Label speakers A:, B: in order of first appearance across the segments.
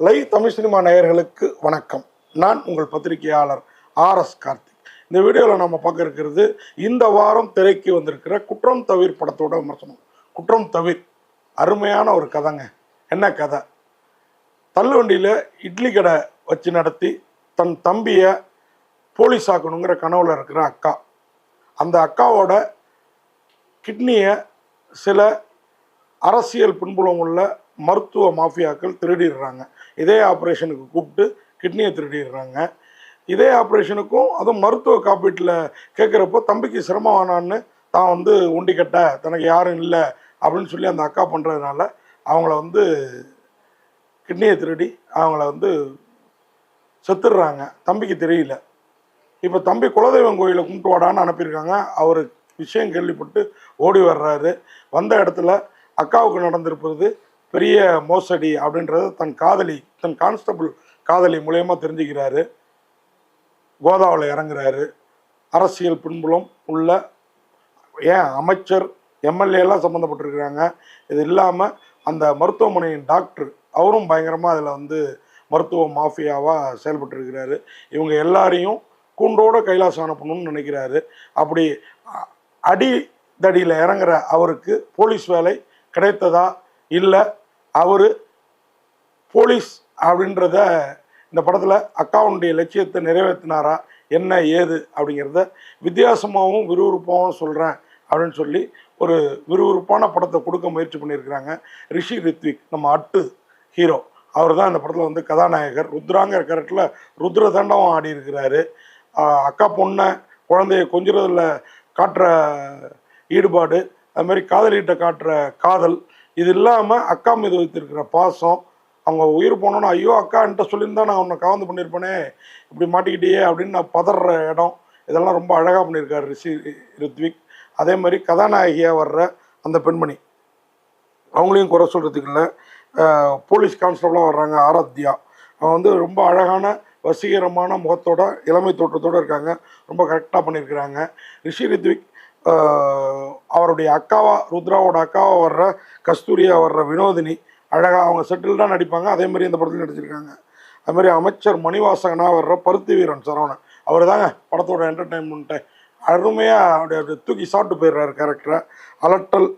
A: Live Tamil cinema நேயர்களுக்கு வணக்கம். நான் உங்கள் பத்திரிகையாளர் RS கார்த்திக். இந்த வீடியோவில் நம்ம பார்க்க இருக்கிறது இந்த வாரம் திரைக்கு வந்திருக்கிற குற்றம் தவிர் படத்தோட விமர்சனம். குற்றம் தவிர் அருமையான ஒரு கதைங்க. என்ன கதை? தள்ளுவண்டியில் இட்லி கடை வச்சு நடத்தி தன் தம்பியை போலீஸ் ஆக்கணுங்கிற கனவுல இருக்கிற அக்கா, அந்த அக்காவோட கிட்னியை சில அரசியல் பின்புலம் உள்ள மருத்துவ மாஃபியாக்கள் திருடிடுறாங்க. இதே ஆப்ரேஷனுக்கு கூப்பிட்டு கிட்னியை திருடிடுறாங்க. இதே ஆப்ரேஷனுக்கும் அதுவும் மருத்துவ காப்பீட்டில் கேட்குறப்போ தம்பிக்கு சிரமம் வேணான்னு தான் ஒண்டிக்கட்ட தனக்கு யாரும் இல்லை அப்படின்னு சொல்லி அந்த அக்கா பண்ணுறதுனால அவங்கள கிட்னியை திருடி அவங்கள செத்துடுறாங்க. தம்பிக்கு தெரியல. இப்போ தம்பி குலதெய்வம் கோயிலை கும்பிட்டு வாடான்னு அனுப்பியிருக்காங்க. அவர் விஷயம் கேள்விப்பட்டு ஓடி வர்றாரு. வந்த இடத்துல அக்காவுக்கு நடந்திருப்பது பெரிய மோசடி அப்படின்றத தன் கான்ஸ்டபிள் காதலி மூலயமா தெரிஞ்சுக்கிறாரு. கோதாவில் இறங்குறாரு. அரசியல் பின்புலம் உள்ள அமைச்சர் எம்எல்ஏலாம் சம்மந்தப்பட்டிருக்கிறாங்க. இது இல்லாமல் அந்த மருத்துவமனையின் டாக்டர் அவரும் பயங்கரமாக அதில் மருத்துவ மாஃபியாவாக செயல்பட்டுருக்கிறாரு. இவங்க எல்லாரையும் கூண்டோட கைலாசம் அனுப்பணும்னு நினைக்கிறாரு. அப்படி அடிதடியில் இறங்குற அவருக்கு போலீஸ் வேலை கிடைத்ததா, இல்லை அவர் போலீஸ் அப்படின்றத இந்த படத்தில் அக்காவுடைய லட்சியத்தை நிறைவேற்றினாரா, என்ன ஏது அப்படிங்கிறத வித்தியாசமாகவும் விறுவிறுப்பாகவும் சொல்கிறேன் அப்படின்னு சொல்லி ஒரு விறுவிறுப்பான படத்தை கொடுக்க முயற்சி பண்ணியிருக்கிறாங்க. ரிஷி ரித்விக், நம்ம அட்டு ஹீரோ, அவர் தான் இந்த படத்தில் கதாநாயகர். ருத்ராங்கிற கேரக்டரில் ருத்ர தாண்டவம் ஆடி இருக்கிறாரு. அக்கா பொண்ணை குழந்தைய கொஞ்சுறதுல காட்டுற ஈடுபாடு, அது மாதிரி காதலிகிட்ட காட்டுற காதல், இது இல்லாமல் அக்கா மீது வைத்திருக்கிற பாசம், அவங்க உயிர் போனோன்னா ஐயோ அக்கா என்கிட்ட சொல்லியிருந்தா நான் உன்னை காவந்து பண்ணியிருப்பேனே, இப்படி மாட்டிக்கிட்டே அப்படின்னு நான் பதற இடம், இதெல்லாம் ரொம்ப அழகாக பண்ணியிருக்காரு ரிஷி ரித்விக். அதே மாதிரி கதாநாயகியாக வர்ற அந்த பெண்மணி, அவங்களையும் குறை சொல்கிறதுக்கு இல்லை. போலீஸ் கான்ஸ்டபிளாக வர்றாங்க ஆராத்யா. அவங்க ரொம்ப அழகான வசீகரமான முகத்தோட இளமை தோற்றத்தோடு இருக்காங்க. ரொம்ப கரெக்டாக பண்ணியிருக்கிறாங்க. ரிஷி ரித்விக் அவருடைய அக்காவா, ருத்ராவோட அக்காவாக வர்ற கஸ்தூரியாக வர்ற வினோதினி அழகாக அவங்க செட்டில்டாக நடிப்பாங்க. அதே மாதிரி இந்த படத்தில் நடிச்சிருக்காங்க. அதுமாதிரி அமைச்சர் மணிவாசகனாக வர்ற பருத்தி வீரன் சரவணன், அவர் தாங்க படத்தோட என்டர்டெயின்மெண்ட்டை அருமையாக அப்படியே தூக்கி சாப்பிட்டு போயிடுறாரு கேரக்டரை. அலட்டல்,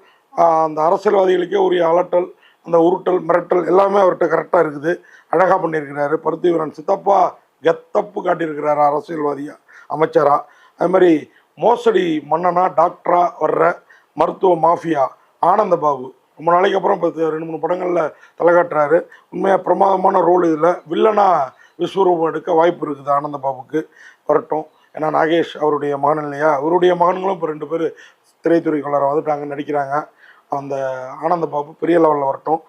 A: அந்த அரசியல்வாதிகளுக்கே உரிய அலட்டல், அந்த உருட்டல் மிரட்டல் எல்லாமே அவர்கிட்ட கரெக்டாக இருக்குது. அழகாக பண்ணியிருக்கிறாரு. பருத்தி வீரன் சித்தப்பா கெத்தப்பு காட்டியிருக்கிறாரு அரசியல்வாதியாக, அமைச்சராக. அது மாதிரி மோசடி மன்னனா டாக்டராக வர்ற மருத்துவ மாஃபியா ஆனந்த பாபு, ரொம்ப நாளைக்கு அப்புறம் இப்போ 2-3 படங்களில் தலை காட்டுறாரு. உண்மையாக பிரமாதமான ரோல். இதில் வில்லனாக விஸ்வரூபம் எடுக்க வாய்ப்பு இருக்குது ஆனந்த பாபுக்கு. வரட்டும். ஏன்னா நாகேஷ் அவருடைய மகன் இல்லையா, அவருடைய மகன்களும் இப்போ 2 பேர் திரைத்துறைக்குள்ளார வந்துட்டாங்க, நடிக்கிறாங்க. அந்த ஆனந்த பாபு பெரிய லெவலில் வரட்டும்.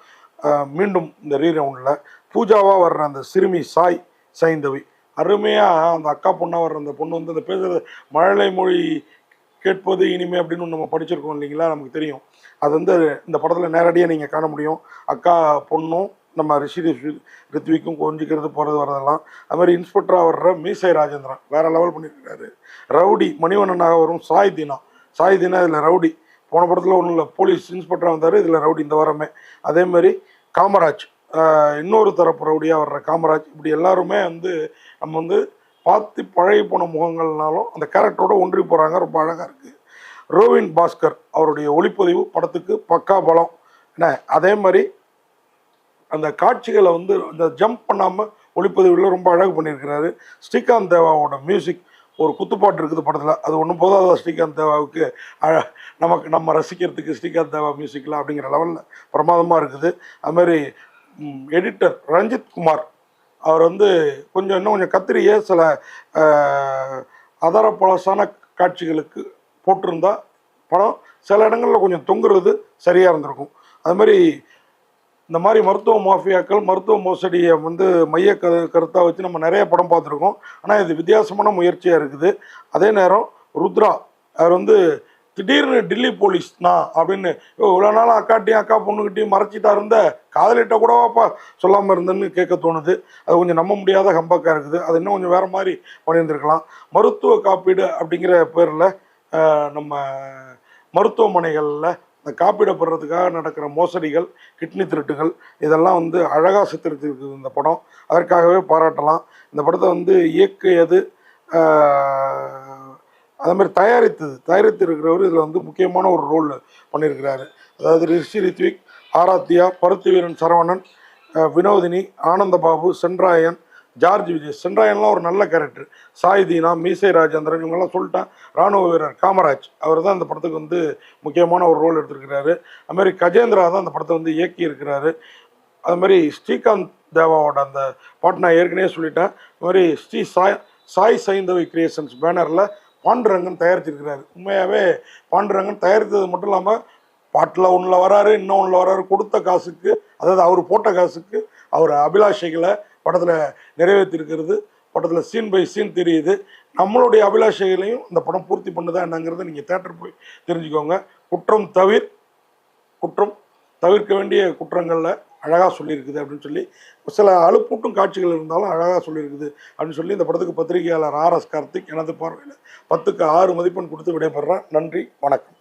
A: மீண்டும் இந்த ரீரவுண்டில் பூஜாவாக வர்ற அந்த சிறுமி சாய் சைந்தவி, அருமையாக அந்த அக்கா பொண்ணாக வர்ற அந்த பொண்ணு அந்த பேசுகிறது மழலை மொழி கேட்பது இனிமே அப்படின்னு நம்ம படிச்சிருக்கோம் இல்லைங்களா, நமக்கு தெரியும். அது இந்த படத்தில் நேரடியாக நீங்கள் காண முடியும். அக்கா பொண்ணும் நம்ம ரிஷி ரித்விக்கும் கொஞ்சிக்கிறது போகிறது வரதெல்லாம். அது மாதிரி இன்ஸ்பெக்டராக வர்ற மீசை ராஜேந்திரன் வேறு லெவல் பண்ணியிருக்காரு. ரவுடி மணிவண்ணனாக வரும் சாய் தினா இதில் ரவுடி. போன படத்தில் ஒன்றும் இல்லை, போலீஸ் இன்ஸ்பெக்டராக வந்தார், இதில் ரவுடி இந்த வாரமே. அதே மாதிரி காமராஜ், இன்னொரு தரப்பு ரவுடியாக வர்ற காமராஜ். இப்படி எல்லாருமே நம்ம பார்த்து பழகி போன முகங்கள்னாலும் அந்த கேரக்டரோட ஒன்றி போகிறாங்க. ரொம்ப அழகாக இருக்குது. ரோவின் பாஸ்கர் அவருடைய ஒளிப்பதிவு படத்துக்கு பக்கா பலம். என்ன, அதே மாதிரி அந்த காட்சிகளை அந்த ஜம்ப் பண்ணாமல் ஒளிப்பதிவில் ரொம்ப அழகு பண்ணியிருக்கிறாரு. ஸ்ரீகாந்த் தேவாவோட மியூசிக், ஒரு குத்துப்பாட்டு இருக்குது படத்தில், அது ஒன்றும் போதாத ஸ்ரீகாந்த் தேவாவுக்கு நம்ம ரசிக்கிறதுக்கு ஸ்ரீகாந்த் தேவா மியூசிக்கில் அப்படிங்கிற லெவலில் பிரமாதமாக இருக்குது. அதுமாதிரி எடிட்டர் ரஞ்சித் குமார், அவர் இன்னும் கொஞ்சம் கத்திரியை சில அதரப்பழசான காட்சிகளுக்கு போட்டிருந்தா படம் சில இடங்களில் கொஞ்சம் தொங்குறது சரியாக இருந்திருக்கும். அதுமாதிரி இந்த மாதிரி மருத்துவ மாஃபியாக்கள், மருத்துவ மோசடியை மைய கருத்தாக வச்சு நம்ம நிறைய படம் பார்த்துருக்கோம். ஆனால் இது வித்தியாசமான முயற்சியாக இருக்குது. அதே நேரம் ருத்ரா அவர் திடீர்னு டில்லி போலீஸ்னா அப்படின்னு இவ்வளோ நாள் அக்கா பொண்ணுக்கிட்டையும் மறைச்சிட்டா இருந்த காதலிட்ட கூடவாப்பா சொல்லாமல் இருந்தேன்னு கேட்க தோணுது. அது கொஞ்சம் நம்ப முடியாத ஹம்பாக்காக இருக்குது. அது இன்னும் கொஞ்சம் வேறு மாதிரி பண்ணியிருந்துருக்கலாம். மருத்துவ காப்பீடு அப்படிங்கிற பேரில் நம்ம மருத்துவமனைகளில் இந்த காப்பீடப்படுறதுக்காக நடக்கிற மோசடிகள், கிட்னி திருட்டுகள் இதெல்லாம் வந்து அழகாக சித்தரித்திருக்குது இந்த படம். அதற்காகவே பாராட்டலாம். இந்த படத்தை வந்து இயக்கியது, அதே மாதிரி தயாரித்து இருக்கிறவர் இதில் வந்து முக்கியமான ஒரு ரோல் பண்ணியிருக்கிறாரு. அதாவது ரிஷி ரித்விக், ஆராத்யா, பருத்தி வீரன் சரவணன், வினோதினி, ஆனந்தபாபு, சென்ராயன், ஜார்ஜ் விஜய். சென்ராயன்லாம் ஒரு நல்ல கேரக்டர். சாய் தீனா, மீசை ராஜேந்திரன் இவங்கெல்லாம் சொல்லிட்டேன். ராணுவ வீரர் காமராஜ் அவர் தான் இந்த படத்துக்கு வந்து முக்கியமான ஒரு ரோல் எடுத்திருக்கிறாரு. அதுமாதிரி கஜேந்திரா தான் அந்த படத்தை வந்து இயக்கி இருக்கிறாரு. அது மாதிரி ஸ்ரீகாந்த் தேவாவோட அந்த பாட்டு நான் ஏற்கனவே சொல்லிட்டேன். அது மாதிரி சாய் சைந்தவி கிரியேஷன்ஸ் பேனரில் பாண்டுரங்கன் தயாரிச்சிருக்கிறாரு. உண்மையாகவே பாண்டுரங்கன் தயாரித்தது மட்டும் இல்லாமல் பாட்டில் ஒன்றில் வராரு, இன்னும் ஒன்றில் வராரு. கொடுத்த காசுக்கு, அதாவது அவர் போட்ட காசுக்கு அவர் அபிலாஷைகளை படத்தில் நிறைவேற்றிருக்கிறது படத்தில் சீன் பை சீன் தெரியுது. நம்மளுடைய அபிலாஷைகளையும் இந்த படம் பூர்த்தி பண்ணுதா என்னங்கிறத நீங்கள் தேட்டர் போய் தெரிஞ்சுக்கோங்க. குற்றம் தவிர்க்க வேண்டிய குற்றங்களில் அழகாக சொல்லியிருக்குது அப்படின்னு சொல்லி, சில அலுப்பூட்டும் காட்சிகள் இருந்தாலும் அழகாக சொல்லியிருக்குது அப்படின்னு சொல்லி இந்த படத்துக்கு பத்திரிகையாளர் RS கார்த்திக் எனது பார்வையில் 10க்கு 6 மதிப்பெண் கொடுத்து விடைபெறேன். நன்றி, வணக்கம்.